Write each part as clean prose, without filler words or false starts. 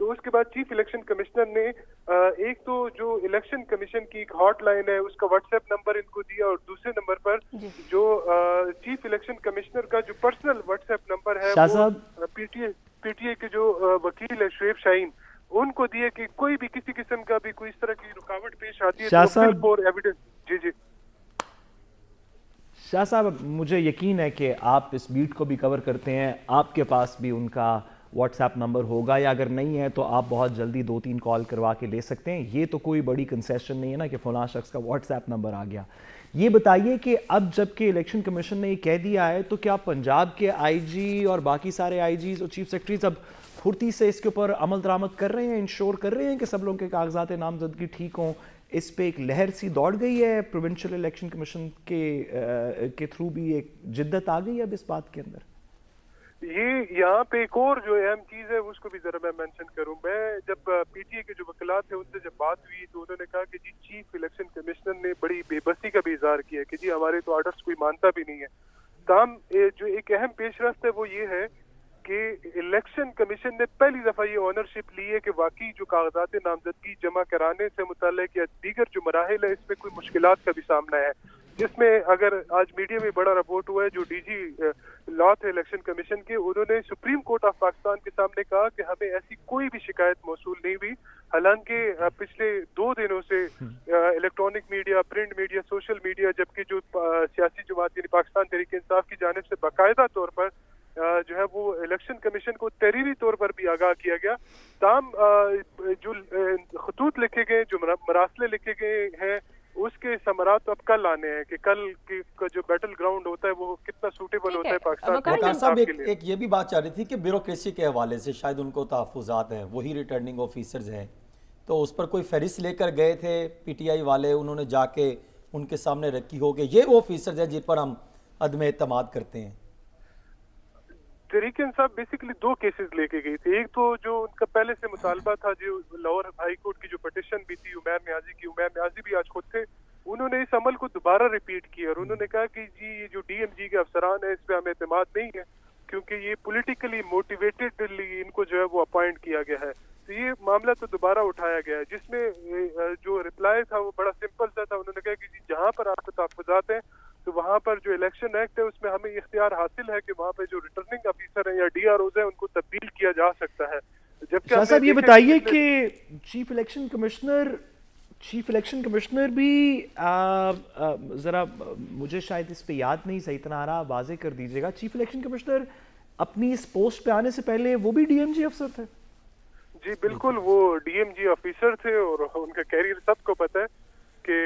تو اس کے بعد چیف الیکشن کمشنر نے ایک تو جو الیکشن کمیشن کی ایک ہاٹ لائن ہے اس کا واٹس ایپ نمبر ان کو دیا، اور دوسرے نمبر پر جو چیف الیکشن کمشنر کا جو پرسنل واٹس ایپ نمبر ہے وہ پی ٹی اے کے جو وکیل ہے شعیب شاہین ان کو دیے کہ کوئی بھی کسی قسم کا بھی کوئی اس طرح کی رکاوٹ پیش آتی ہے تو فور ایویڈنس. جی جی شاہ صاحب، مجھے یقین ہے کہ آپ اس بیٹ کو بھی کور کرتے ہیں، آپ کے پاس بھی ان کا واٹس ایپ نمبر ہوگا، یا اگر نہیں ہے تو آپ بہت جلدی 2-3 کال کروا کے لے سکتے ہیں. یہ تو کوئی بڑی کنسیشن نہیں ہے نا کہ فلاں شخص کا واٹس ایپ نمبر آ گیا. یہ بتائیے کہ اب جب کہ الیکشن کمیشن نے یہ کہہ دیا ہے تو کیا پنجاب کے آئی جی اور باقی سارے آئی جیز اور چیف سیکرٹریز اب پھرتی سے اس کے اوپر عمل درآمد کر رہے ہیں، انشور کر رہے ہیں کہ سب لوگوں کے کاغذات نامزدگی ٹھیک ہوں؟ اس پہ ایک لہر سی دوڑ گئی ہے، پروونشل الیکشن کمیشن کے تھرو بھی ایک جدت آ گئی ہے اب اس بات کے اندر. یہ یہاں پہ ایک اور جو اہم چیز ہے اس کو بھی ذرا میں مینشن کروں. میں جب پی ٹی اے کے جو وکلاء تھے ان سے جب بات ہوئی تو انہوں نے کہا کہ جی چیف الیکشن کمشنر نے بڑی بے بسی کا بھی اظہار کیا کہ جی ہمارے تو آرڈرز کوئی مانتا بھی نہیں ہے. تاہم جو ایک اہم پیش رفت ہے وہ یہ ہے کہ الیکشن کمیشن نے پہلی دفعہ یہ اونرشپ لی ہے کہ واقعی جو کاغذات نامزدگی جمع کرانے سے متعلق یا دیگر جو مراحل ہے اس میں کوئی مشکلات کا بھی سامنا ہے، جس میں اگر آج میڈیا میں بڑا رپورٹ ہوا ہے جو ڈی جی لا تھے الیکشن کمیشن کے، انہوں نے سپریم کورٹ آف پاکستان کے سامنے کہا کہ ہمیں ایسی کوئی بھی شکایت موصول نہیں ہوئی، حالانکہ پچھلے 2 دنوں سے electronic media, print media, social media, جبکہ جو سیاسی جماعت یعنی پاکستان تحریک انصاف کی جانب سے باقاعدہ طور پر جو ہے وہ الیکشن کمیشن کو تحریری طور پر بھی آگاہ کیا گیا. تاہم جو خطوط لکھے گئے، جو مراسلے لکھے گئے ہیں، اس کے ثمرات اب کل آنے ہیں کہ کل کا جو بیٹل گراؤنڈ ہوتا ہے وہ کتنا سوٹیبل ہوتا ہے پاکستان وقار صاحب. ایک یہ بھی بات چاہ رہی تھی کہ بیوروکریسی کے حوالے سے شاید ان کو تحفظات ہیں، وہی ریٹرننگ آفیسرز ہیں، تو اس پر کوئی فہرست لے کر گئے تھے پی ٹی آئی والے، انہوں نے جا کے ان کے سامنے رکھی ہو کہ یہ وہ آفیسرز ہیں جن پر ہم عدم اعتماد کرتے ہیں. تحریک انصاف بیسیکلی 2 کیسز لے کے گئی تھی. ایک تو جو ان کا پہلے سے مطالبہ تھا، جو لاہور ہائی کورٹ کی جو پٹیشن بھی تھی عمیر نیازی کی، عمیر نیازی بھی آج خود تھے، انہوں نے اس عمل کو دوبارہ ریپیٹ کیا اور انہوں نے کہا کہ جی یہ جو ڈی ایم جی کے افسران ہیں اس پہ ہمیں اعتماد نہیں ہے کیونکہ یہ پولیٹیکلی موٹیویٹڈلی ان کو جو ہے وہ اپوائنٹ کیا گیا ہے. تو یہ معاملہ تو دوبارہ اٹھایا گیا ہے، جس میں جو رپلائی تھا وہ بڑا سمپل سا تھا. انہوں نے کہا کہ جی جہاں پر آپ کو تحفظات ہیں تو وہاں پر جو الیکشن ایکٹ ہے اس میں ہمیں اختیار حاصل ہے کہ وہاں پہ جو ریٹرننگ آفیسر ہیں یا ڈی آر اوز ہیں ان کو تبدیل کیا جا سکتا ہے. جبکہ شاہ صاحب یہ بتائیے کہ چیف الیکشن کمشنر بھی ذرا مجھے شاید اس پہ یاد نہیں صحیح طرح آ رہا، واضح کر دیجیے گا، چیف الیکشن کمشنر اپنی اس پوسٹ پہ آنے سے پہلے وہ بھی ڈی ایم جی افسر تھے؟ جی بالکل، وہ ڈی ایم جی آفیسر تھے اور ان کا کیریئر سب کو پتہ ہے کہ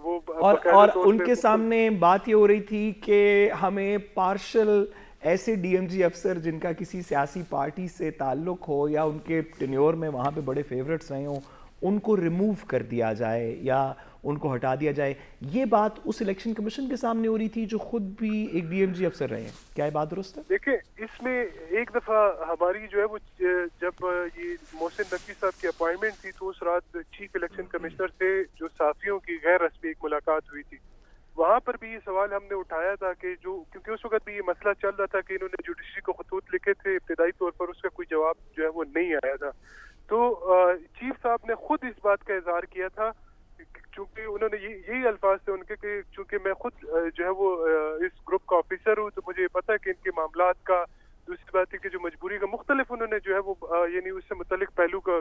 وہ اور ان کے سامنے بات یہ ہو رہی تھی کہ ہمیں پارشل ایسے ڈی ایم جی افسر جن کا کسی سیاسی پارٹی سے تعلق ہو یا ان کے ٹینیور میں وہاں پہ بڑے فیورٹس رہے ہوں ان کو ریموو کر دیا جائے یا ان کو ہٹا دیا جائے. یہ بات اس الیکشن کمیشن کے سامنے ہو رہی تھی جو خود بھی ایک ڈی ایم جی افسر رہے ہیں. کیا یہ بات درست ہے؟ دیکھیں اس میں ایک دفعہ ہماری جو ہے وہ جب یہ محسن نقوی صاحب کی اپوائنٹمنٹ تھی تو اس رات چیف الیکشن کمشنر سے جو صحافیوں کی غیر رسمی ایک ملاقات ہوئی تھی، وہاں پر بھی یہ سوال ہم نے اٹھایا تھا کہ جو کیونکہ اس وقت بھی یہ مسئلہ چل رہا تھا کہ انہوں نے جوڈیشری کو خطوط لکھے تھے، ابتدائی طور پر اس کا کوئی جواب جو ہے وہ نہیں آیا تھا. تو چیف صاحب نے خود اس بات کا اظہار کیا تھا، چونکہ انہوں نے یہی الفاظ تھے ان کے کہ چونکہ میں خود جو ہے وہ اس گروپ کا آفیسر ہوں تو مجھے پتہ ہے کہ ان کے معاملات کا، دوسری بات ہے کہ جو مجبوری کا مختلف انہوں نے جو ہے وہ یعنی اس سے متعلق پہلو کا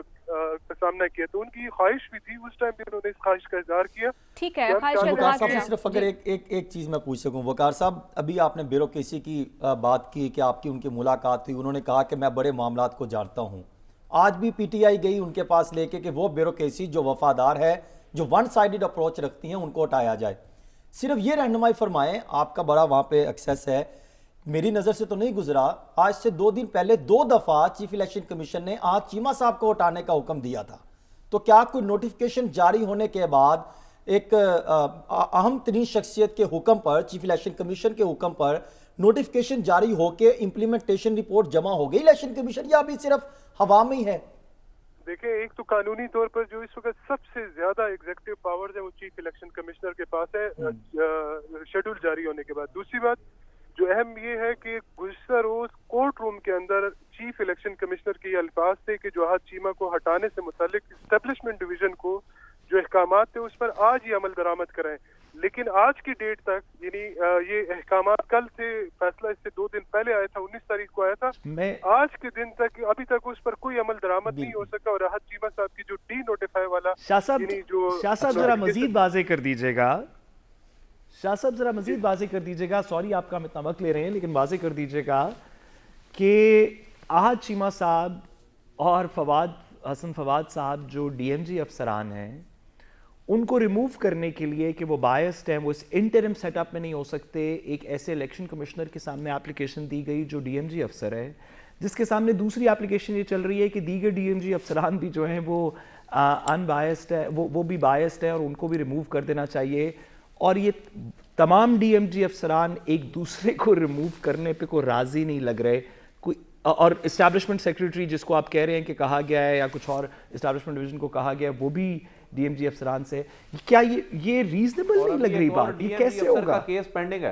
سامنا کیا، تو ان کی خواہش بھی تھی اس ٹائم بھی انہوں نے اس خواہش کا اظہار کیا. ٹھیک ہے، خواہش کا وقار اظہار صاحب صرف اگر ایک چیز میں پوچھ سکوں، وقار صاحب ابھی آپ نے بیوروکریسی کی بات کی کہ آپ کی ان کی ملاقات ہوئی، انہوں نے کہا کہ میں بڑے معاملات کو جانتا ہوں. آج بھی پی ٹی آئی گئی ان کے پاس لے کے کہ وہ بیوروکریسی جو وفادار ہے، جو ون سائیڈڈ اپروچ رکھتی ہیں، ان کو ہٹایا جائے. صرف یہ رہنمائی فرمائیں، آپ کا بڑا وہاں پہ ایکسیس ہے، میری نظر سے تو نہیں گزرا، آج سے 2 دن پہلے 2 دفعہ چیف الیکشن کمیشن نے آج چیمہ صاحب کو ہٹانے کا حکم دیا تھا. تو کیا کوئی نوٹیفیکیشن جاری ہونے کے بعد ایک اہم ترین شخصیت کے حکم پر، چیف الیکشن کمیشن کے حکم پر نوٹیفیکیشن جاری ہو کے امپلیمنٹیشن رپورٹ جمع ہو گئی الیکشن کمیشن، یا ابھی صرف ہوا میں ہی ہے؟ دیکھیں ایک تو قانونی طور پر جو اس وقت سب سے زیادہ ایگزیکٹو پاورز ہیں وہ چیف الیکشن کمشنر کے پاس ہے شیڈول جاری ہونے کے بعد. دوسری بات جو اہم یہ ہے کہ گزشتہ روز کورٹ روم کے اندر چیف الیکشن کمشنر کے یہ الفاظ تھے کہ جو احد چیمہ کو ہٹانے سے متعلق اسٹیبلشمنٹ ڈویژن کو جو احکامات تھے اس پر آج ہی عمل درآمد کرائیں. لیکن آج کی ڈیٹ تک یعنی یہ احکامات کل سے فیصلہ اس سے 2 دن پہلے آیا تھا, 19 تاریخ کو آیا تھا, آج کے دن تک ابھی تک اس پر کوئی عمل درآمد نہیں ہو سکا. اور احد چیمہ صاحب کی جو ڈی نوٹیفائی والا شاہ صاحب ذرا مزید واضح کر دیجیے گا, شاہ صاحب ذرا مزید واضح کر دیجیے گا, سوری آپ کا ہم اتنا وقت لے رہے ہیں لیکن واضح کر دیجیے گا کہ احد چیمہ صاحب اور حسن فواد صاحب جو ڈی ایم جی افسران ہیں ان کو ریموو کرنے کے لیے کہ وہ بائسڈ ہیں, وہ اس انٹرم سیٹ اپ میں نہیں ہو سکتے, ایک ایسے الیکشن کمشنر کے سامنے اپلیکیشن دی گئی جو ڈی ایم جی افسر ہے, جس کے سامنے دوسری اپلیکیشن یہ چل رہی ہے کہ دیگر ڈی ایم جی افسران بھی جو ہیں وہ ان بائسڈ ہے, وہ بھی بائسڈ ہیں اور ان کو بھی ریموو کر دینا چاہیے. اور یہ تمام ڈی ایم جی افسران ایک دوسرے کو ریموو کرنے پہ کوئی راضی نہیں لگ رہے. کوئی اور اسٹیبلشمنٹ سیکریٹری جس کو آپ کہہ رہے ہیں کہ کہا گیا ہے یا کچھ اور اسٹیبلشمنٹ ڈویژن کو کہا گیا وہ بھی ڈی ایم جی افسران سے, کیا یہ ریزنیبل نہیں لگ رہی بات؟ یہ کیسے ہوگا؟ کیس پینڈنگ ہے.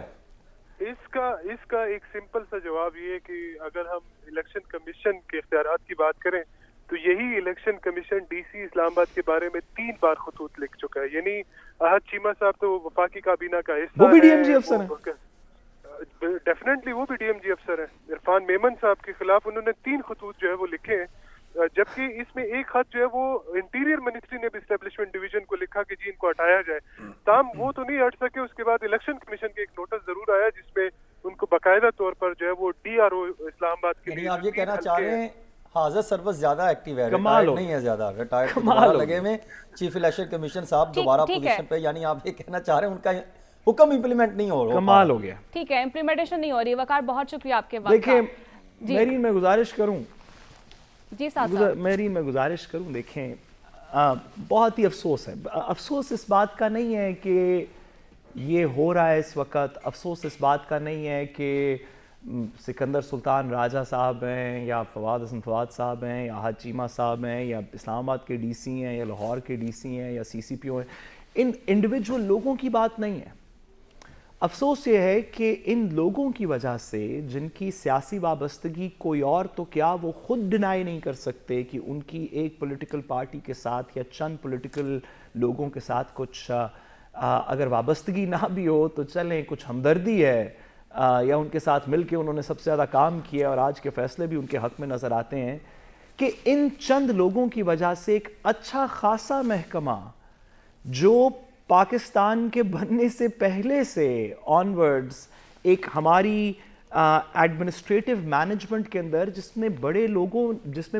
اس کا ایک سمپل سا جواب یہ ہے کہ اگر ہم الیکشن کمیشن کے اختیارات کی بات کریں تو یہی الیکشن کمیشن ڈی سی اسلام آباد کے بارے میں 3 بار خطوط لکھ چکا ہے. یعنی احد چیمہ صاحب تو وفاقی کابینہ کا حصہ وہ بھی ڈی ایم جی افسر ہیں, ڈیفینیٹلی وہ بھی ڈی ایم جی افسر ہیں. عرفان میمن صاحب کے خلاف انہوں نے 3 خطوط جو ہے وہ لکھے ہیں, جبکہ اس میں ایک خط جو ہے وہ انٹیریئر منسٹری نے بھی اسٹیبلشمنٹ ڈویژن کو لکھا کہ جی ان کو ہٹایا جائے. تاہم وہ تو نہیں ہٹ سکے. اس کے بعد الیکشن کمیشن کے ایک نوٹس ضرور آیا جس میں ان کو باقاعدہ طور پر جو ہے وہ ڈی آر او اسلام آباد کے یعنی آپ یہ کہنا چاہ رہے ہیں حاضر سروس زیادہ ایکٹیو ہے, کمال نہیں ہے زیادہ ریٹائرڈ دوبارہ لگے ہوئے چیف الیکشن کمیشن صاحب دوبارہ پوزیشن پہ, یعنی آپ یہ کہنا چاہ رہے ہیں ان کا حکم امپلیمنٹ نہیں ہو رہا. کمال ہو گیا. ٹھیک ہے, امپلیمنٹیشن نہیں ہو رہی. وقار بہت شکریہ آپ کے وقت. دیکھیں میرین میں گزارش کروں, جی صاحب میرین میں گزارش کروں, دیکھیں بہت ہی افسوس ہے. افسوس اس بات کا نہیں ہے کہ یہ ہو رہا ہے اس وقت, افسوس اس بات کا نہیں ہے کہ سکندر سلطان راجہ صاحب ہیں یا حسن فواد صاحب ہیں یا احد چیمہ صاحب ہیں یا اسلام آباد کے ڈی سی ہیں یا لاہور کے ڈی سی ہیں یا سی سی پی او ہیں. ان انڈیویجول لوگوں کی بات نہیں ہے. افسوس یہ ہے کہ ان لوگوں کی وجہ سے جن کی سیاسی وابستگی کوئی اور تو کیا وہ خود ڈینائی نہیں کر سکتے کہ ان کی ایک پولیٹیکل پارٹی کے ساتھ یا چند پولیٹیکل لوگوں کے ساتھ کچھ اگر وابستگی نہ بھی ہو تو چلیں کچھ ہمدردی ہے, یا ان کے ساتھ مل کے انہوں نے سب سے زیادہ کام کیا اور آج کے فیصلے بھی ان کے حق میں نظر آتے ہیں, کہ ان چند لوگوں کی وجہ سے ایک اچھا خاصا محکمہ جو پاکستان کے بننے سے پہلے سے آن ورڈز ایک ہماری ایڈمنسٹریٹو مینجمنٹ کے اندر جس میں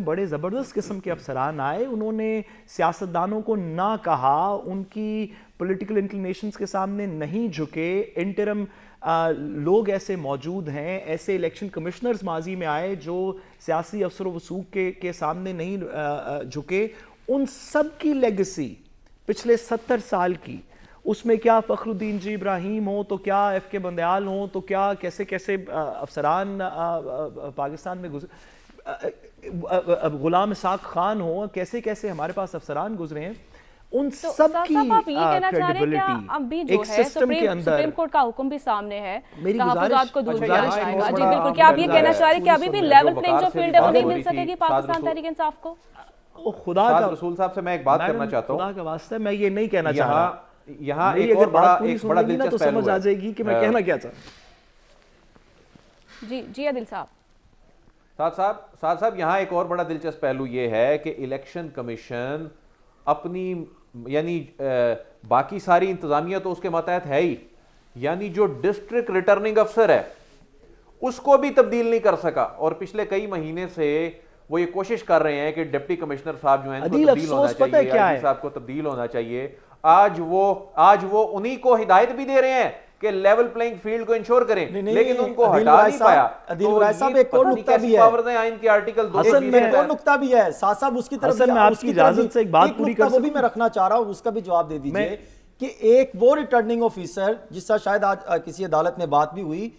بڑے زبردست قسم کے افسران آئے, انہوں نے سیاستدانوں کو نہ کہا, ان کی پولیٹیکل انکلینیشنز کے سامنے نہیں جھکے. انٹرم لوگ ایسے موجود ہیں, ایسے الیکشن کمشنرز ماضی میں آئے جو سیاسی افسر و وثوق کے سامنے نہیں جھکے. ان سب کی لیگسی پچھلے 70 سال کی, اس میں کیا فخر الدین جی ابراہیم ہوں تو کیا ایف کے بندیال ہوں تو کیا کیسے افسران پاکستان میں غلام اسحاق خان ہوں, کیسے ہمارے پاس افسران گزرے ہیں, ان سب کی کریڈیبلٹی ایک سسٹم کے اندر. سپریم کورٹ کا حکم بھی سامنے ہے, میری تحفظات کو دور کیا جائے گا. جی بالکل, کیا آپ یہ کہنا چاہ رہے ہیں کہ ابھی بھی لیول پلینگ جو فیلڈ ہے وہ نہیں مل سکے گی پاکستان تحریک انصاف کو؟ خدا کا رسول صاحب سے میں ایک بات کرنا چاہتا ہوں, خدا کا واسطہ میں یہ نہیں کہنا چاہ رہا. یہاں ایک اور بڑا دلچسپ تو سمجھ آ جائے گی کہ میں کہنا کیا چاہتا ہوں. جی عادل صاحب. سعد صاحب یہاں ایک اور بڑا دلچسپ پہلو یہ ہے کہ الیکشن کمیشن اپنی یعنی باقی ساری انتظامیہ تو اس کے ماتحت ہے ہی, یعنی جو ڈسٹرکٹ ریٹرننگ افسر ہے اس کو بھی تبدیل نہیں کر سکا, اور پچھلے کئی مہینے سے وہ یہ کوشش کر رہے ہیں کہ ڈپٹی کمشنر صاحب جو ہیں ان کو تبدیل ہونا چاہیے, آئی جی صاحب کو تبدیل ہونا چاہیے. آج وہ انہی کو ہدایت بھی دے رہے ہیں کہ لیول پلینگ فیلڈ کو انشور کریں, لیکن ان کو ہٹا نہیں پایا. عدیل رائے صاحب ایک اور نقطہ بھی ہے, آئین کے آرٹیکل 2 ایک اور نقطہ بھی ہے صاحب, اس کی طرف میں آپ کی اجازت سے ایک بات پوری کر وہ بھی میں رکھنا چاہ رہا ہوں, اس کا بھی جواب دے دیجئے کہ ایک وہ ریٹرننگ آفیسر جس سے شاید آج کسی عدالت میں بات بھی ہوئی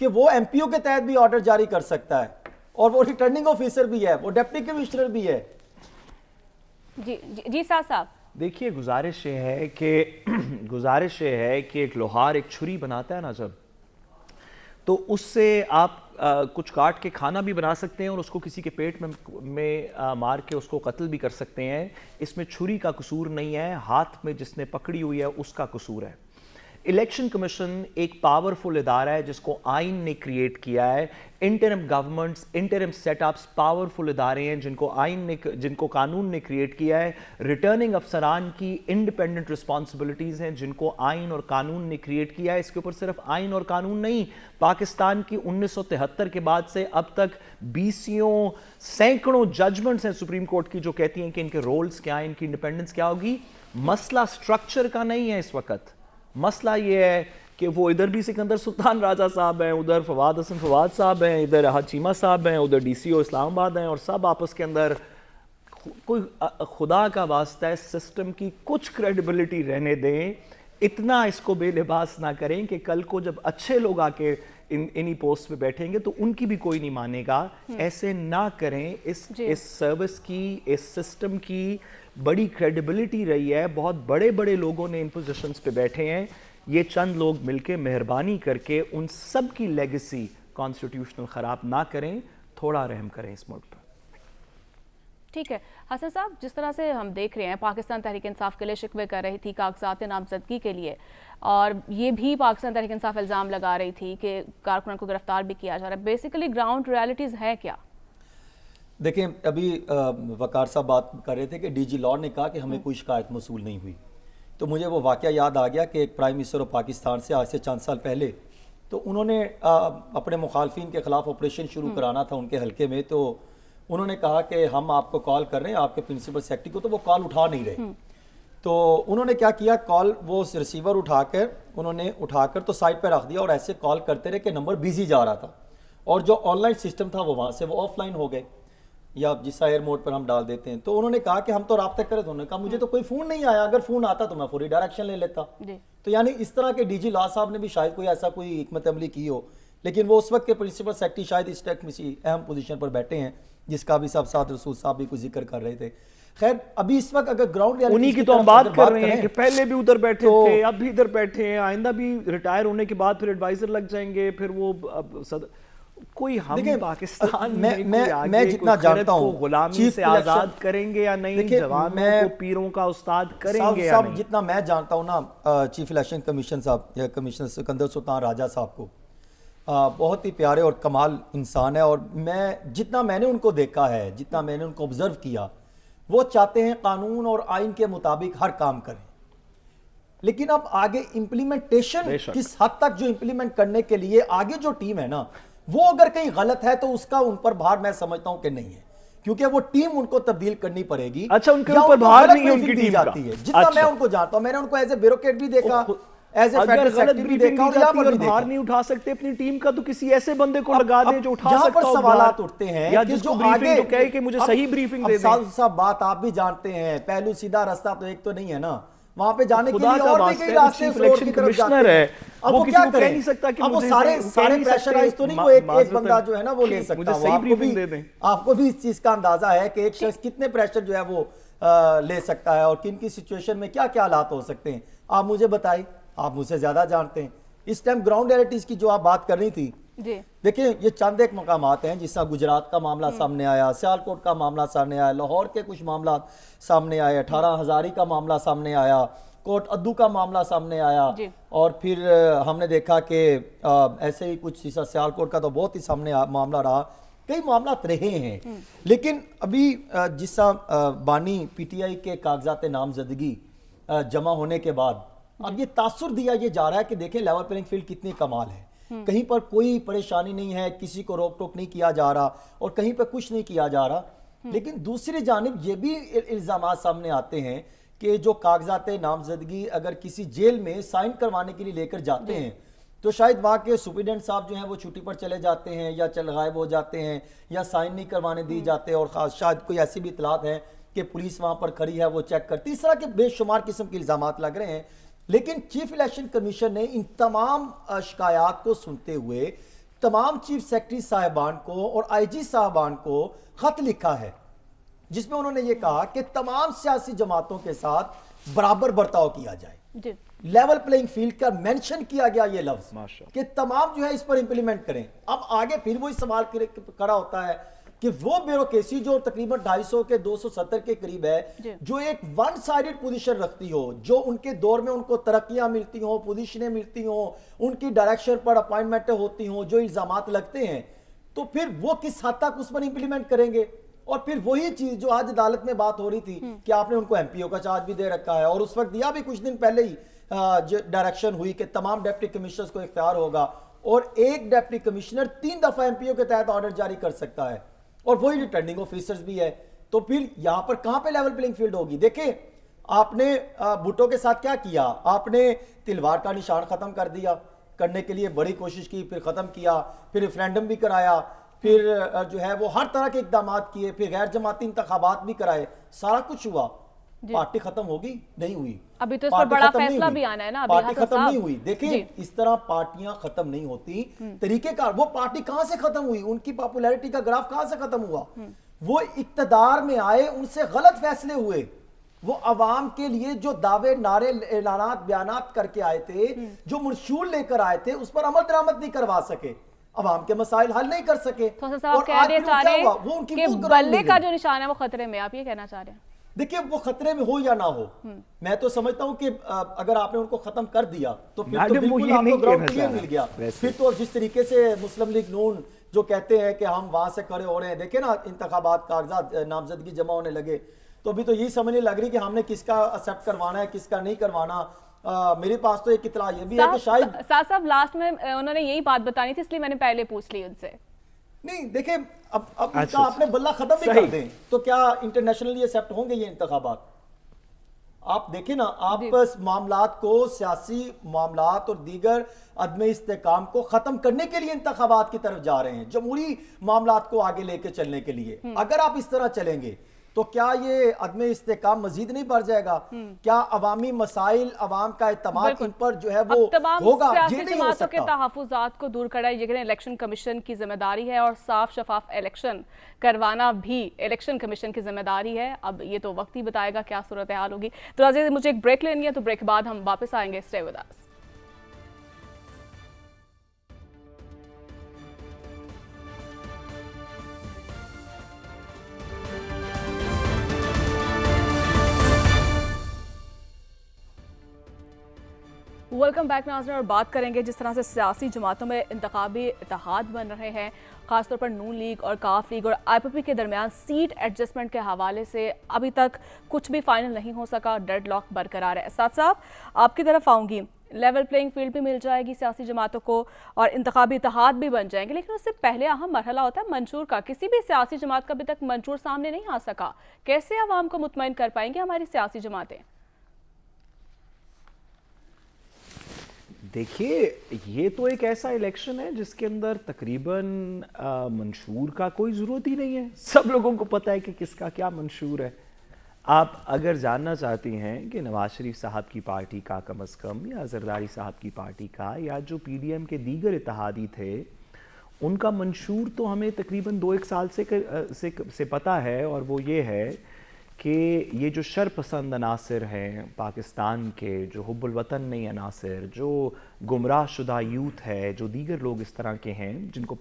کہ وہ ایم پی او کے تحت بھی آرڈر جاری کر سکتا ہے, اور وہ ریٹرننگ آفیسر بھی ہے, وہ ڈپٹی کمشنر بھی ہے. جی صاحب دیکھیے, گزارش یہ ہے کہ ایک لوہار ایک چھری بناتا ہے نا, جب تو اس سے آپ کچھ کاٹ کے کھانا بھی بنا سکتے ہیں اور اس کو کسی کے پیٹ میں مار کے اس کو قتل بھی کر سکتے ہیں. اس میں چھری کا قصور نہیں ہے, ہاتھ میں جس نے پکڑی ہوئی ہے اس کا قصور ہے. الیکشن کمیشن ایک پاورفل ادارہ ہے جس کو آئین نے کریٹ کیا ہے. انٹرم گورنمنٹس, انٹرم سیٹ اپس پاورفل ادارے ہیں جن کو قانون نے کریٹ کیا ہے. ریٹرننگ افسران کی انڈیپینڈنٹ رسپانسبلٹیز ہیں جن کو آئین اور قانون نے کریٹ کیا ہے. اس کے اوپر صرف آئین اور قانون نہیں, پاکستان کی 1973 کے بعد سے اب تک 20 سینکڑوں ججمنٹس ہیں سپریم کورٹ کی جو کہتی ہیں کہ ان کے رولز کیا ہیں, ان کی انڈیپینڈنس کیا ہوگی. مسئلہ سٹرکچر کا نہیں ہے اس وقت, مسئلہ یہ ہے کہ وہ ادھر بھی سکندر سلطان راجہ صاحب ہیں, ادھر فواد حسن فواد صاحب ہیں, ادھر احد چیمہ صاحب ہیں, ادھر ڈی سی او اسلام آباد ہیں, اور سب آپس کے اندر کوئی خدا کا واسطہ ہے سسٹم کی کچھ کریڈیبلٹی رہنے دیں. اتنا اس کو بے لباس نہ کریں کہ کل کو جب اچھے لوگ آ کے انہی پوسٹ پہ بیٹھیں گے تو ان کی بھی کوئی نہیں مانے گا. ایسے نہ کریں. اس سروس کی, اس سسٹم کی بڑی کریڈیبلٹی رہی ہے, بہت بڑے بڑے لوگوں نے ان پوزیشنز پہ بیٹھے ہیں. یہ چند لوگ مل کے مہربانی کر کے ان سب کی لیگیسی کانسٹیٹیوشنل خراب نہ کریں, تھوڑا رحم کریں اس ملک پر. ٹھیک ہے حسن صاحب, جس طرح سے ہم دیکھ رہے ہیں پاکستان تحریک انصاف کے لیے شکوے کر رہی تھی کاغذات نامزدگی کے لیے, اور یہ بھی پاکستان تحریک انصاف الزام لگا رہی تھی کہ کارکنان کو گرفتار بھی کیا جا رہا ہے. بیسیکلی گراؤنڈ ریالٹیز ہے کیا؟ دیکھیں ابھی وقار صاحب بات کر رہے تھے کہ ڈی جی لاہور نے کہا کہ ہمیں کوئی شکایت موصول نہیں ہوئی, تو مجھے وہ واقعہ یاد آ گیا کہ ایک پرائم منسٹر آف پاکستان سے آج سے چند سال پہلے تو انہوں نے اپنے مخالفین کے خلاف آپریشن شروع کرانا تھا ان کے حلقے میں, تو انہوں نے کہا کہ ہم آپ کو کال کر رہے ہیں آپ کے پرنسپل سیکرٹری کو, تو وہ کال اٹھا نہیں رہے. تو انہوں نے کیا کیا, کال وہ ریسیور انہوں نے اٹھا کر تو سائٹ پہ رکھ دیا اور ایسے کال کرتے رہے کہ نمبر بیزی جا رہا تھا, اور جو آن لائن سسٹم تھا وہ وہاں سے وہ آف لائن ہو گئے, یا جس ایئر موڈ پر ہم ڈال دیتے ہیں. تو انہوں نے کہا کہ ہم تو رابطہ کرے, تو انہوں نے کہا مجھے تو کوئی فون نہیں آیا, اگر فون آتا تو میں فوری ڈائریکشن لے لیتا. تو یعنی اس طرح کے ڈی جی لا صاحب نے بھی شاید کوئی ایسا کوئی حکمت عملی کی ہو, لیکن وہ اس وقت کے پرنسپل سیکرٹری شاید اس ٹیک میں اہم پوزیشن پر بیٹھے ہیں جس کا بھی سب ساتھ رسول صاحب بھی کوئی ذکر کر رہے تھے. خیر ابھی اس وقت اگر گراؤنڈ انہی کی تو ہم بات کر رہے ہیں کہ پہلے بھی ادھر بیٹھے تھے, اب بھی ادھر بیٹھے ہیں, آئندہ بھی ریٹائر ہونے کے بعد پھر ایڈوائزر لگ جائیں گے, پھر وہ کوئی ہم پاکستان میں جتنا جانتا ہوں غلامی سے آزاد کریں گے یا نہیں, جوانوں کو پیروں کا استاد کریں گے یا نہیں. جتنا میں جانتا ہوں نا چیف الیکشن کمیشن صاحب یا کمشنر سکندر سلطان راجہ صاحب کو, بہت ہی پیارے اور کمال انسان ہے, اور جتنا میں نے ان کو دیکھا ہے, جتنا میں نے ان کو آبزرو کیا, وہ چاہتے ہیں قانون اور آئین کے مطابق ہر کام کریں, لیکن اب آگے امپلیمنٹیشن کس حد تک جو امپلیمنٹ کرنے کے لیے آگے جو ٹیم ہے نا, وہ اگر کہیں غلط ہے تو اس کا ان پر بھار میں سمجھتا ہوں کہ نہیں ہے, کیونکہ وہ ٹیم ان کو تبدیل کرنی پڑے گی. اچھا, ان کے اوپر بھار نہیں ہے ان کی ٹیم کا, جتنا میں ان کو جانتا ہوں, میں نے ان کو ایز اے بیوروکریٹ بھی دیکھا, ایز اے فیڈرل سیکرٹری بھی دیکھا, اور یہاں پر بھی دیکھا. بھار نہیں اٹھا سکتے اپنی ٹیم کا تو کسی ایسے بندے کو لگا دیں جو اٹھا سکتا ہو. یہاں پر سوالات اٹھتے ہیں یا جس کو بریفنگ تو کہے کہ مجھے صحیح بریفنگ دے دیں. اب صاحب بات آپ بھی جانتے ہیں, پہلو سیدھا راستہ تو ایک تو نہیں ہے نا, وہاں پہ جانے کے لیے اور بھی کئی راستے اس روڈ کی طرف جاتے ہیں. اب وہ کیا کریں, اب وہ سارے پریشرائز تو نہیں, وہ ایک بندہ جو ہے نا وہ لے سکتا ہوں. آپ کو بھی اس چیز کا اندازہ ہے کہ ایک شخص کتنے پریشر جو ہے وہ لے سکتا ہے, اور کن کی سچویشن میں کیا کیا حالات ہو سکتے ہیں. آپ مجھے بتائیں, آپ مجھ سے زیادہ جانتے ہیں. اس ٹائم گراؤنڈ ریئلٹیز کی جو آپ بات کر رہی تھی, دیکھیں یہ چند ایک مقامات ہیں, جس طرح گجرات کا معاملہ سامنے آیا, سیالکوٹ کا معاملہ سامنے آیا, لاہور کے کچھ معاملات سامنے آئے, 18 ہزاری کا معاملہ سامنے آیا, کوٹ ادو کا معاملہ سامنے آیا, اور پھر ہم نے دیکھا کہ ایسے ہی کچھ سیالکوٹ کا تو بہت ہی سامنے معاملہ رہا, کئی معاملات رہے ہیں. لیکن ابھی جس طرح بانی پی ٹی آئی کے کاغذات نامزدگی جمع ہونے کے بعد اب یہ تاثر دیا یہ جا رہا ہے کہ دیکھیں لیول پلینگ فیلڈ کتنی کمال ہے, کہیں پر کوئی پریشانی نہیں ہے, کسی کو روک ٹوک نہیں کیا جا رہا, اور کہیں پہ کچھ نہیں کیا جا رہا. لیکن دوسری جانب یہ بھی الزامات سامنے آتے ہیں کہ جو کاغذات نامزدگی اگر کسی جیل میں سائن کروانے کے لیے لے کر جاتے ہیں تو شاید وہاں کے سپرڈنٹ صاحب جو ہیں وہ چھٹی پر چلے جاتے ہیں, یا غائب ہو جاتے ہیں, یا سائن نہیں کروانے دی جاتے, اور شاید کوئی ایسی بھی اطلاعات ہیں کہ پولیس وہاں پر کھڑی ہے وہ چیک کرتی. اس طرح کے بے شمار قسم کے الزامات لگ رہے ہیں. لیکن چیف الیکشن کمیشن نے ان تمام شکایات کو سنتے ہوئے تمام چیف سیکرٹری صاحبان کو اور آئی جی صاحبان کو خط لکھا ہے, جس میں انہوں نے یہ کہا کہ تمام سیاسی جماعتوں کے ساتھ برابر برتاؤ کیا جائے. جی لیول پلینگ فیلڈ کا مینشن کیا گیا یہ لفظ ماشاءاللہ. کہ تمام جو ہے اس پر امپلیمنٹ کریں. اب آگے پھر وہی سوال کھڑا ہوتا ہے کہ وہ بیوروکریسی جو تقریباً 250 کے 270 کے قریب ہے, جو ایک ون سائیڈڈ پوزیشن رکھتی ہو, جو ان کے دور میں ان کو ترقیاں ملتی ہوں, پوزیشنیں ملتی ہوں, ان کی ڈائریکشن پر اپائنٹمنٹ ہوتی ہوں, جو الزامات لگتے ہیں, تو پھر وہ کس حد تک اس پر امپلیمنٹ کریں گے. اور پھر وہی چیز جو آج عدالت میں بات ہو رہی تھی کہ آپ نے ان کو ایم پی او کا چارج بھی دے رکھا ہے, اور اس وقت دیا بھی کچھ دن پہلے ہی ڈائریکشن ہوئی کہ تمام ڈیپٹی کمشنرز کو اختیار ہوگا, اور ایک ڈیپٹی کمشنر 3 دفعہ ایم پی او کے تحت آرڈر جاری کر سکتا ہے, اور وہی ریٹرننگ آفیسرز بھی ہے. تو پھر یہاں پر کہاں پہ لیول پلینگ فیلڈ ہوگی؟ دیکھیں آپ نے بھٹو کے ساتھ کیا کیا, آپ نے تلوار کا نشان ختم کر دیا, کرنے کے لیے بڑی کوشش کی, پھر ختم کیا, پھر ریفرینڈم بھی کرایا, پھر جو ہے وہ ہر طرح کے اقدامات کیے, پھر غیر جماعتی انتخابات بھی کرائے, سارا کچھ ہوا. پارٹی ختم ہوگی؟ نہیں ہوئی. ابھی تو اس پر بڑا فیصلہ بھی آنا ہے نا. پارٹی ختم نہیں ہوئی. دیکھیں اس طرح پارٹیاں ختم نہیں ہوتی. طریقہ کار, وہ پارٹی کہاں سے ختم ہوئی, ان کی پاپولیرٹی کا گراف کہاں سے ختم ہوا؟ وہ اقتدار میں آئے, ان سے غلط فیصلے ہوئے, وہ عوام کے لیے جو دعوے نعرے اعلانات بیانات کر کے آئے تھے, جو منشور لے کر آئے تھے, اس پر عمل درآمد نہیں کروا سکے, عوام کے مسائل حل نہیں کر سکے. اور آج کہہ رہے کہ بلے کا جو نشان ہے وہ خطرے میں, آپ یہ کہنا چاہ رہے ہیں؟ دیکھیں وہ خطرے میں ہو یا نہ ہو, میں تو سمجھتا ہوں کہ اگر آپ نے ان کو ختم کر دیا تو پھر تو بالکل آپ کو گراؤنڈ کلیئر مل گیا. پھر تو جس طریقے سے مسلم لیگ نون جو کہتے ہیں کہ ہم وہاں سے کھڑے ہو رہے ہیں, دیکھیں نا انتخابات کاغذات نامزدگی جمع ہونے لگے, تو ابھی تو یہی سمجھ نہیں لگ رہی کہ ہم نے کس کا ایکسیپٹ کروانا ہے, کس کا نہیں کروانا. میرے پاس تو ایک اطلاع یہ بھی ہے کہ شاید ساتھ صاحب لاسٹ میں انہوں نے یہی بات بتانی تھی, اس لیے میں نے پہلے پوچھ لی ان سے. نہیں دیکھیں اب ان کا آپ نے بلہ ختم بھی کر دیں تو کیا انٹرنیشنلی ایکسیپٹ ہوں گے یہ انتخابات؟ آپ دیکھیں نا, آپ اس معاملات کو, سیاسی معاملات اور دیگر عدم استحکام کو ختم کرنے کے لیے انتخابات کی طرف جا رہے ہیں, جمہوری معاملات کو آگے لے کے چلنے کے لیے. اگر آپ اس طرح چلیں گے تو کیا یہ عدم استحکام مزید نہیں بڑھ جائے گا؟ کیا عوامی مسائل, عوام کا اعتماد ان پر جو ہے وہ ہوگا؟ یہ نہیں ہو سکتا. کے تحفظات کو دور کرنا یہ الیکشن کمیشن کی ذمہ داری ہے, اور صاف شفاف الیکشن کروانا بھی الیکشن کمیشن کی ذمہ داری ہے. اب یہ تو وقت ہی بتائے گا کیا صورتحال ہوگی. تو عزیز مجھے ایک بریک لینی ہے, تو بریک کے بعد ہم واپس آئیں گے. Stay with us. Welcome back ناظرین, اور بات کریں گے جس طرح سے سیاسی جماعتوں میں انتخابی اتحاد بن رہے ہیں, خاص طور پر نون لیگ اور کاف لیگ اور آئی پی پی کے درمیان سیٹ ایڈجسٹمنٹ کے حوالے سے ابھی تک کچھ بھی فائنل نہیں ہو سکا, ڈیڈ لاک برقرار ہے. ساتھ صاحب آپ کی طرف آؤں گی, لیول پلینگ فیلڈ بھی مل جائے گی سیاسی جماعتوں کو اور انتخابی اتحاد بھی بن جائیں گے, لیکن اس سے پہلے اہم مرحلہ ہوتا ہے منشور کا. کسی بھی سیاسی جماعت کا ابھی تک منشور سامنے نہیں آ سکا. کیسے عوام کو مطمئن کر پائیں گے ہماری سیاسی جماعتیں؟ دیکھیے یہ تو ایک ایسا الیکشن ہے جس کے اندر تقریباً منشور کا کوئی ضرورت ہی نہیں ہے. سب لوگوں کو پتہ ہے کہ کس کا کیا منشور ہے. آپ اگر جاننا چاہتی ہیں کہ نواز شریف صاحب کی پارٹی کا کم از کم, یا زرداری صاحب کی پارٹی کا, یا جو پی ڈی ایم کے دیگر اتحادی تھے, ان کا منشور تو ہمیں تقریباً 2-1 سال سے پتہ ہے, اور وہ یہ ہے کہ یہ جو شر پسند عناصر ہیں پاکستان کے, جو حب الوطن نہیں عناصر, جو گمراہ شدہ یوتھ ہے, جو دیگر لوگ اس طرح کے ہیں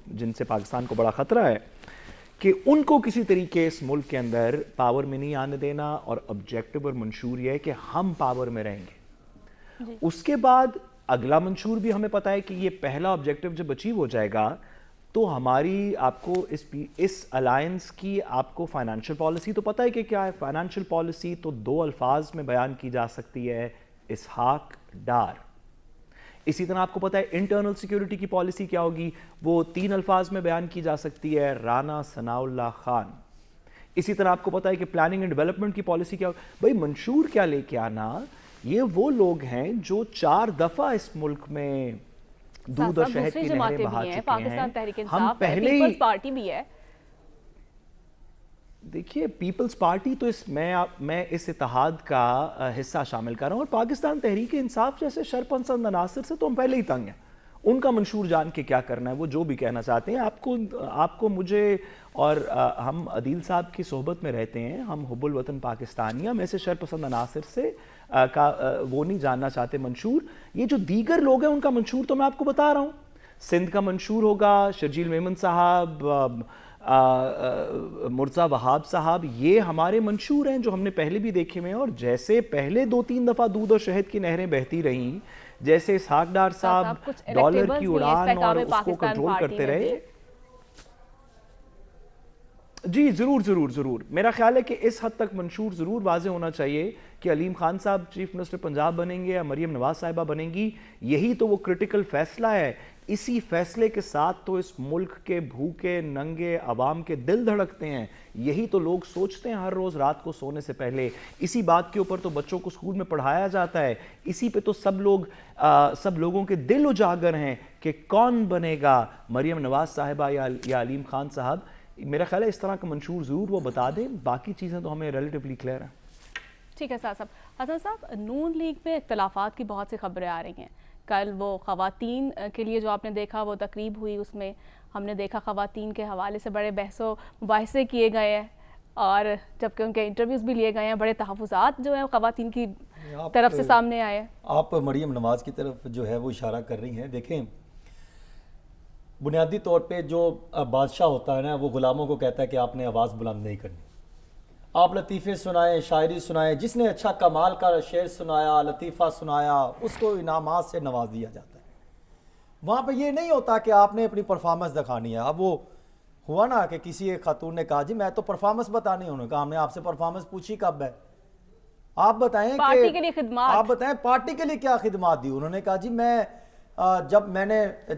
جن سے پاکستان کو بڑا خطرہ ہے, کہ ان کو کسی طریقے اس ملک کے اندر پاور میں نہیں آنے دینا. اور آبجیکٹو اور منشور یہ ہے کہ ہم پاور میں رہیں گے. اس کے بعد اگلا منشور بھی ہمیں پتہ ہے کہ یہ پہلا آبجیکٹو جب اچیو ہو جائے گا تو ہماری, آپ کو اس الائنس کی آپ کو فائنینشیل پالیسی تو پتہ ہے کہ کیا ہے. فائنینشیل پالیسی تو 2 الفاظ میں بیان کی جا سکتی ہے, اسحاق ڈار. اسی طرح آپ کو پتہ ہے انٹرنل سیکیورٹی کی پالیسی کیا ہوگی, وہ 3 الفاظ میں بیان کی جا سکتی ہے, رانا ثناء اللہ خان. اسی طرح آپ کو پتہ ہے کہ پلاننگ اینڈ ڈیولپمنٹ کی پالیسی کیا ہوگی. بھائی منشور کیا لے کے آنا, یہ وہ لوگ ہیں جو 4 دفعہ اس ملک میں دودھ اور شہد کی نہریں بہا چکے ہیں. پاکستان تحریک انصاف, ہم پہلے پیپلز پارٹی بھی ہے. دیکھیے پیپلز پارٹی تو میں اس اتحاد کا حصہ شامل کر رہا ہوں, اور پاکستان تحریک انصاف جیسے شرپسند عناصر سے تو ہم پہلے ہی تنگ ہیں. ان کا منشور جان کے کیا کرنا ہے, وہ جو بھی کہنا چاہتے ہیں. آپ کو مجھے اور ہم عدیل صاحب کی صحبت میں رہتے ہیں, ہم حب الوطن پاکستانی, ہم ایسے شرپسند عناصر سے وہ نہیں جاننا چاہتے منشور. یہ جو دیگر لوگ ہیں ان کا منشور تو میں آپ کو بتا رہا ہوں, سندھ کا منشور ہوگا, شرجیل میمن صاحب, مرزا وہاب صاحب, یہ ہمارے منشور ہیں جو ہم نے پہلے بھی دیکھے ہوئے ہیں. اور جیسے پہلے 2-3 دفعہ دودھ اور شہد کی نہریں بہتی رہیں, جیسے اسحاق ڈار صاحب ڈالر کی اڑان اور اس کو کنٹرول کرتے رہے. جی ضرور میرا خیال ہے کہ اس حد تک منشور ضرور واضح ہونا چاہیے کہ علیم خان صاحب چیف منسٹر پنجاب بنیں گے یا مریم نواز صاحبہ بنیں گی. یہی تو وہ کرٹیکل فیصلہ ہے. اسی فیصلے کے ساتھ تو اس ملک کے بھوکے ننگے عوام کے دل دھڑکتے ہیں. یہی تو لوگ سوچتے ہیں ہر روز رات کو سونے سے پہلے. اسی بات کے اوپر تو بچوں کو اسکول میں پڑھایا جاتا ہے. اسی پہ تو سب لوگوں کے دل اجاگر ہیں کہ کون بنے گا, مریم نواز صاحبہ یا علیم خان صاحب. میرا خیال ہے اس طرح کا منشور ضرور وہ بتا دیں. باقی چیزیں تو ہمیں ریلیٹیولی کلیئر ہیں. ٹھیک ہے صاحب. حسن صاحب, نون لیگ میں اختلافات کی بہت سی خبریں آ رہی ہیں. کل وہ خواتین کے لیے جو آپ نے دیکھا وہ تقریب ہوئی, اس میں ہم نے دیکھا خواتین کے حوالے سے بڑے بحث و مباحثے کیے گئے ہیں, اور جبکہ ان کے انٹرویوز بھی لیے گئے ہیں. بڑے تحفظات جو ہیں خواتین کی طرف سے سامنے آئے ہیں. آپ مریم نواز کی طرف جو ہے وہ اشارہ کر رہی ہیں. دیکھیں, بنیادی طور پہ جو بادشاہ ہوتا ہے نا, وہ غلاموں کو کہتا ہے کہ آپ نے آواز بلند نہیں کرنی. آپ لطیفے سنائیں, شاعری سنائیں, جس نے اچھا کمال کا شعر سنایا, لطیفہ سنایا, اس کو انعامات سے نواز دیا جاتا ہے. وہاں پہ یہ نہیں ہوتا کہ آپ نے اپنی پرفارمنس دکھانی ہے. اب وہ ہوا نا کہ کسی ایک خاتون نے کہا جی میں تو پرفارمنس بتانی ہوں. انہوں نے کہا ہم نے آپ سے پرفارمنس پوچھی کب ہے, آپ بتائیں پارٹی کے لیے خدمات, آپ بتائیں پارٹی کے لیے کیا خدمات دی. انہوں نے کہا جی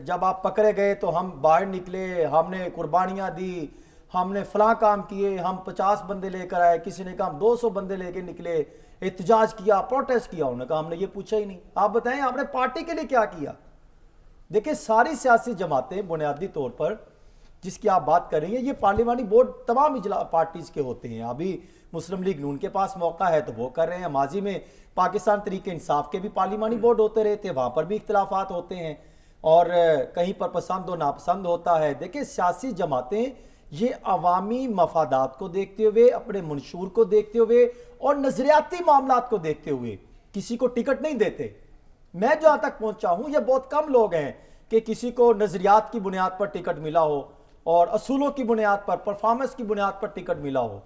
جب آپ پکڑے گئے تو ہم باہر نکلے, ہم نے قربانیاں دی, ہم نے فلاں کام کیے, ہم 50 بندے لے کر آئے, کسی نے کہا ہم 200 بندے لے کے نکلے, احتجاج کیا, پروٹیسٹ کیا. انہوں نے کہا ہم نے یہ پوچھا ہی نہیں. آپ بتائیں آپ نے پارٹی کے لیے کیا کیا. دیکھیں ساری سیاسی جماعتیں بنیادی طور پر جس کی آپ بات کر رہی ہیں, یہ پارلیمانی بورڈ تمام پارٹیز کے ہوتے ہیں. ابھی مسلم لیگ نون کے پاس موقع ہے تو وہ کر رہے ہیں. ماضی میں پاکستان تحریک انصاف کے بھی پارلیمانی بورڈ ہوتے رہے تھے, وہاں پر بھی اختلافات ہوتے ہیں اور کہیں پر پسند و ناپسند ہوتا ہے. دیکھیں سیاسی جماعتیں یہ عوامی مفادات کو دیکھتے ہوئے, اپنے منشور کو دیکھتے ہوئے اور نظریاتی معاملات کو دیکھتے ہوئے کسی کو ٹکٹ نہیں دیتے. میں جہاں تک پہنچا ہوں یہ بہت کم لوگ ہیں کہ کسی کو نظریات کی بنیاد پر ٹکٹ ملا ہو اور اصولوں کی بنیاد پر, پرفارمنس کی بنیاد پر ٹکٹ ملا ہو.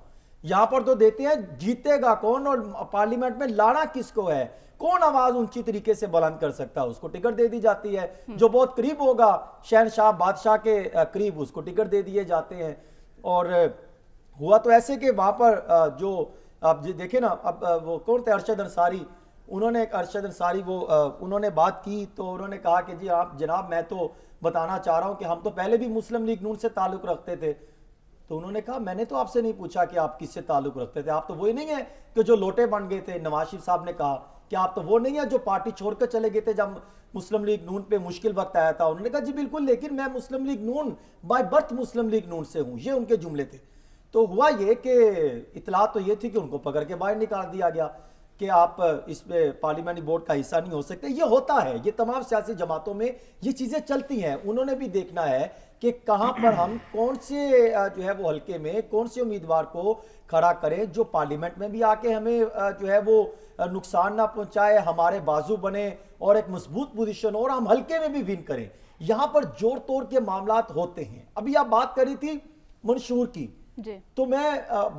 یہاں پر تو دیتے ہیں جیتے گا کون اور پارلیمنٹ میں لانا کس کو ہے, کون آواز اونچی طریقے سے بلند کر سکتا ہے, اس کو ٹکٹ دے دی جاتی ہے. جو بہت قریب ہوگا شہنشاہ بادشاہ کے قریب, اس کو ٹکٹ دے دیے جاتے ہیں. اور ہوا تو ایسے کہ وہاں پر جو اب دیکھیں نا, اب وہ کون تھے, ارشد انصاری, ارشد انصاری انہوں نے بات کی تو انہوں نے کہا کہ جی آپ جناب میں تو بتانا چاہ رہا ہوں کہ ہم تو پہلے بھی مسلم لیگ نون سے تعلق رکھتے تھے. تو انہوں نے کہا میں نے تو آپ سے نہیں پوچھا کہ آپ کس سے تعلق رکھتے تھے, آپ تو وہی نہیں ہیں کہ جو لوٹے بن گئے تھے. نواز شریف صاحب نے کہا کہ آپ تو وہ نہیں ہیں جو پارٹی چھوڑ کر چلے گئے تھے جب مسلم لیگ نون پہ مشکل وقت آیا تھا. انہوں نے کہا جی بالکل, لیکن میں مسلم لیگ نون بائی برتھ مسلم لیگ نون سے ہوں. یہ ان کے جملے تھے. تو ہوا یہ کہ اطلاع تو یہ تھی کہ ان کو پکڑ کے باہر نکال دیا گیا کہ آپ اس پہ پارلیمانی بورڈ کا حصہ نہیں ہو سکتے. یہ ہوتا ہے, یہ تمام سیاسی جماعتوں میں یہ چیزیں چلتی ہیں. انہوں نے بھی دیکھنا ہے کہ کہاں پر ہم کون سے جو ہے وہ حلقے میں کون سے امیدوار کو کھڑا کریں جو پارلیمنٹ میں بھی آ کے ہمیں جو ہے وہ نقصان نہ پہنچائے, ہمارے بازو بنے اور ایک مضبوط پوزیشن اور ہم حلقے میں بھی ون کریں. یہاں پر جوڑ توڑ کے معاملات ہوتے ہیں. ابھی آپ بات کری تھی منشور کی, تو میں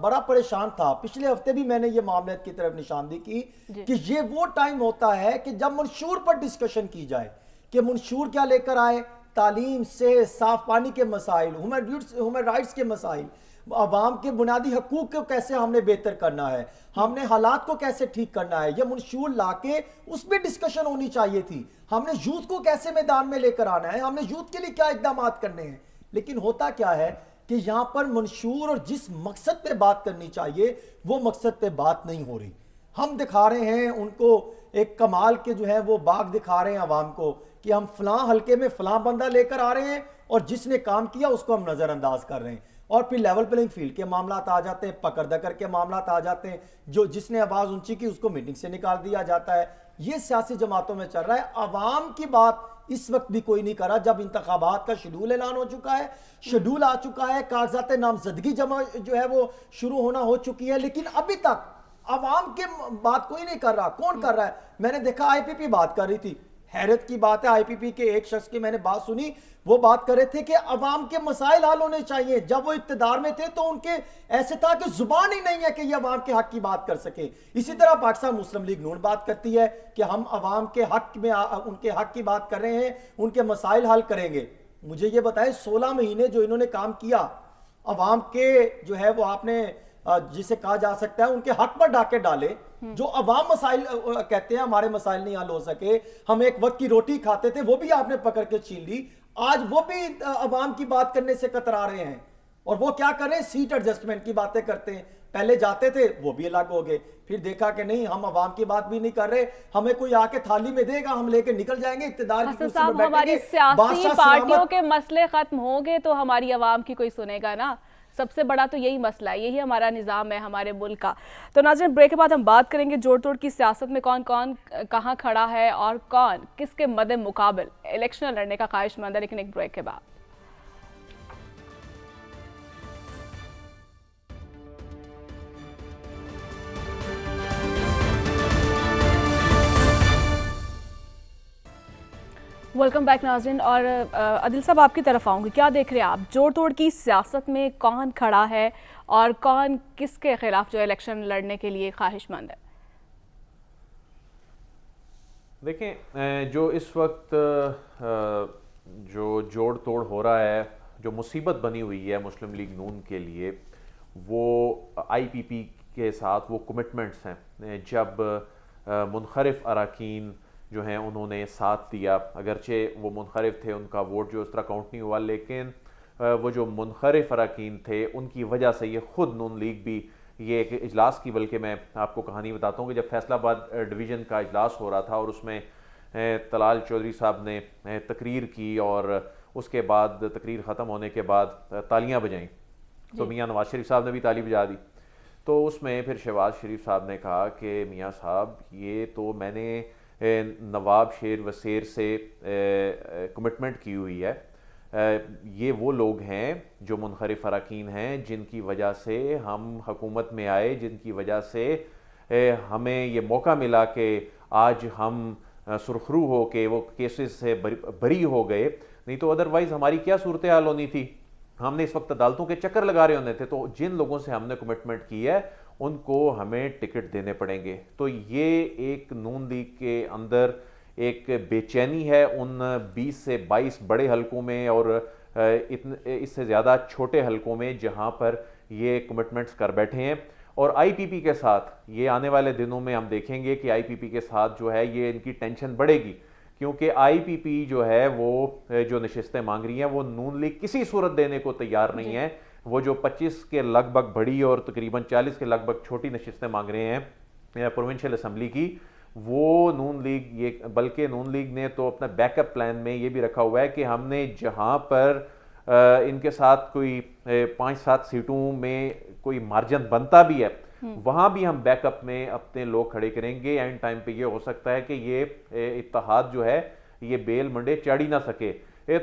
بڑا پریشان تھا. پچھلے ہفتے بھی میں نے یہ معاملات کی طرف نشاندہی کی کہ یہ وہ ٹائم ہوتا ہے کہ جب منشور پر ڈسکشن کی جائے کہ منشور کیا لے کر آئے, تعلیم سے, صاف پانی کے مسائل, ہیومن رائٹس کے مسائل, عوام کے بنیادی حقوق کو کیسے ہم نے بہتر کرنا ہے, ہم نے حالات کو کیسے ٹھیک کرنا ہے. یہ منشور لا کے اس پہ ڈسکشن ہونی چاہیے تھی. ہم نے یوتھ کو کیسے میدان میں لے کر آنا ہے, ہم نے یوتھ کے لیے کیا اقدامات کرنے ہیں. لیکن ہوتا کیا ہے کہ یہاں پر منشور اور جس مقصد پہ بات کرنی چاہیے وہ مقصد پہ بات نہیں ہو رہی. ہم دکھا رہے ہیں ان کو ایک کمال کے جو ہے وہ باغ دکھا رہے ہیں عوام کو کہ ہم فلاں حلقے میں فلاں بندہ لے کر آ رہے ہیں اور جس نے کام کیا اس کو ہم نظر انداز کر رہے ہیں. اور پھر لیول پلینگ فیلڈ کے معاملات آ جاتے ہیں, پکڑ دکڑ کے معاملات آ جاتے ہیں, جس نے آواز اونچی کی اس کو میٹنگ سے نکال دیا جاتا ہے. یہ سیاسی جماعتوں میں چل رہا ہے. عوام کی بات اس وقت بھی کوئی نہیں کر رہا جب انتخابات کا شیڈول اعلان ہو چکا ہے, شیڈول آ چکا ہے, کاغذات نامزدگی جمع جو ہے وہ شروع ہونا ہو چکی ہے, لیکن ابھی تک عوام کے بات کوئی نہیں کر رہا. کون کر رہا ہے؟ میں نے دیکھا آئی پی پی بات کر رہی تھی, حیرت کی بات ہے, آئی پی پی کے ایک شخص کی میں نے بات سنی, وہ بات کر رہے تھے کہ عوام کے مسائل حل ہونے چاہیے. جب وہ اقتدار میں تھے تو ان کے ایسے تھا کہ زبان ہی نہیں ہے کہ یہ عوام کے حق کی بات کر سکیں. اسی طرح پاکستان مسلم لیگ نون بات کرتی ہے کہ ہم عوام کے حق میں ان کے حق کی بات کر رہے ہیں, ان کے مسائل حل کریں گے. مجھے یہ بتائیں 16 مہینے جو انہوں نے کام کیا, عوام کے جو ہے وہ آپ نے جسے کہا جا سکتا ہے ان کے حق پر ڈاکے ڈالے, جو عوام مسائل کہتے ہیں ہمارے مسائل نہیں حل ہو سکے, ہم ایک وقت کی روٹی کھاتے تھے وہ بھی آپ نے پکڑ کے چھین لی, آج وہ بھی عوام کی بات کرنے سے کترا رہے ہیں. اور وہ کیا کر رہے ہیں؟ سیٹ ایڈجسٹمنٹ کی باتیں کرتے ہیں. پہلے جاتے تھے وہ بھی الگ ہو گئے, پھر دیکھا کہ نہیں ہم عوام کی بات بھی نہیں کر رہے, ہمیں کوئی آ کے تھالی میں دے گا, ہم لے کے نکل جائیں گے, اقتدار کی کرسی میں بیٹھیں گے. ہماری سیاسی پارٹیوں کے مسئلے ختم ہوں گے تو ہماری عوام کی کوئی سنے گا نا. سب سے بڑا تو یہی مسئلہ ہے, یہی ہمارا نظام ہے ہمارے ملک کا. تو ناظرین بریک کے بعد ہم بات کریں گے جوڑ توڑ کی سیاست میں کون کون کہاں کھڑا ہے اور کون کس کے مد مقابل الیکشن لڑنے کا خواہش مند ہے, لیکن ایک بریک کے بعد. ویلکم بیک ناظرین. اور عادل صاحب آپ کی طرف آؤں گی, کیا دیکھ رہے ہیں آپ جوڑ توڑ کی سیاست میں کون کھڑا ہے اور کون کس کے خلاف جو الیکشن لڑنے کے لیے خواہش مند ہے؟ دیکھیں جو اس وقت جو جوڑ توڑ ہو رہا ہے, جو مصیبت بنی ہوئی ہے مسلم لیگ نون کے لیے, وہ آئی پی پی کے ساتھ وہ کمٹمنٹس ہیں. جب منحرف اراکین جو ہیں انہوں نے ساتھ دیا, اگرچہ وہ منحرف تھے, ان کا ووٹ جو اس طرح کاؤنٹ نہیں ہوا, لیکن وہ جو منحرف اراکین تھے ان کی وجہ سے یہ خود نون لیگ بھی یہ ایک اجلاس کی, بلکہ میں آپ کو کہانی بتاتا ہوں کہ جب فیصل آباد ڈویژن کا اجلاس ہو رہا تھا اور اس میں طلال چودھری صاحب نے تقریر کی اور اس کے بعد تقریر ختم ہونے کے بعد تالیاں بجائیں, تو میاں نواز شریف صاحب نے بھی تالی بجا دی. تو اس میں پھر شہباز شریف صاحب نے کہا کہ میاں صاحب یہ تو میں نے نواب شیر وسیر سے کمٹمنٹ کی ہوئی ہے, یہ وہ لوگ ہیں جو منحرف اراکین ہیں جن کی وجہ سے ہم حکومت میں آئے, جن کی وجہ سے ہمیں یہ موقع ملا کہ آج ہم سرخرو ہو کے وہ کیسز سے بری ہو گئے, نہیں تو ادروائز ہماری کیا صورتحال ہونی تھی, ہم نے اس وقت عدالتوں کے چکر لگا رہے ہونے تھے. تو جن لوگوں سے ہم نے کمٹمنٹ کی ہے ان کو ہمیں ٹکٹ دینے پڑیں گے. تو یہ ایک نون لیگ کے اندر ایک بے چینی ہے ان 20 سے 22 بڑے حلقوں میں اور اس سے زیادہ چھوٹے حلقوں میں جہاں پر یہ کمٹمنٹس کر بیٹھے ہیں. اور آئی پی پی کے ساتھ یہ آنے والے دنوں میں ہم دیکھیں گے کہ آئی پی پی کے ساتھ جو ہے یہ ان کی ٹینشن بڑھے گی, کیونکہ آئی پی پی جو ہے وہ جو نشستیں مانگ رہی ہیں وہ نون لیگ کسی صورت دینے کو تیار نہیں ہے. وہ جو 25 کے لگ بھگ بڑی اور تقریباً 40 کے لگ بھگ چھوٹی نشستیں مانگ رہے ہیں پروونشل اسمبلی کی, وہ نون لیگ یہ بلکہ نون لیگ نے تو اپنا بیک اپ پلان میں یہ بھی رکھا ہوا ہے کہ ہم نے جہاں پر ان کے ساتھ کوئی 5-7 سیٹوں میں کوئی مارجن بنتا بھی ہے وہاں بھی ہم بیک اپ میں اپنے لوگ کھڑے کریں گے. اینڈ ٹائم پہ یہ ہو سکتا ہے کہ یہ اتحاد جو ہے یہ بیل منڈے چڑھ ہی نہ سکے.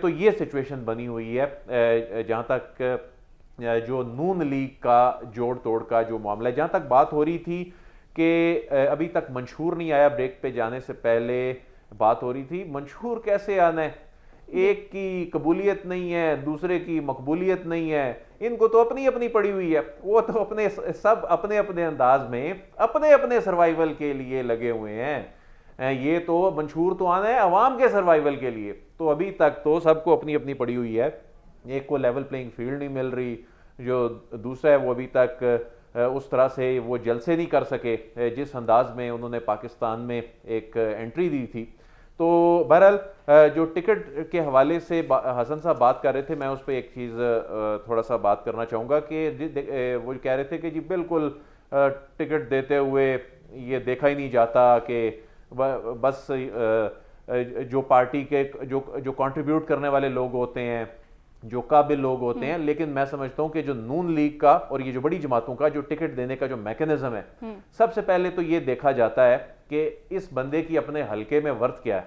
تو یہ سچویشن بنی ہوئی ہے جہاں تک جو نون لیگ کا جوڑ توڑ کا جو معاملہ ہے. جہاں تک بات ہو رہی تھی کہ ابھی تک منشور نہیں آیا, بریک پہ جانے سے پہلے بات ہو رہی تھی منشور کیسے آنا ہے, ایک کی قبولیت نہیں ہے دوسرے کی مقبولیت نہیں ہے, ان کو تو اپنی اپنی پڑی ہوئی ہے, وہ تو اپنے سب اپنے اپنے انداز میں اپنے اپنے سروائیول کے لیے لگے ہوئے ہیں. یہ تو منشور تو آنا ہے عوام کے سروائیول کے لیے. تو ابھی تک تو سب کو اپنی اپنی پڑی ہوئی ہے, ایک کو لیول پلینگ فیلڈ نہیں مل رہی, جو دوسرا ہے وہ ابھی تک اس طرح سے وہ جلسے نہیں کر سکے جس انداز میں انہوں نے پاکستان میں ایک انٹری دی تھی. تو بہرحال جو ٹکٹ کے حوالے سے حسن صاحب بات کر رہے تھے, میں اس پہ ایک چیز تھوڑا سا بات کرنا چاہوں گا کہ وہ کہہ رہے تھے کہ جی بالکل ٹکٹ دیتے ہوئے یہ دیکھا ہی نہیں جاتا کہ بس جو پارٹی کے جو کنٹریبیوٹ کرنے والے لوگ ہوتے ہیں, جو قابل لوگ ہوتے ہیں, لیکن میں سمجھتا ہوں کہ جو نون لیگ کا اور یہ جو بڑی جماعتوں کا جو ٹکٹ دینے کا جو میکانزم ہے, سب سے پہلے تو یہ دیکھا جاتا ہے کہ اس بندے کی اپنے حلقے میں ورث کیا ہے.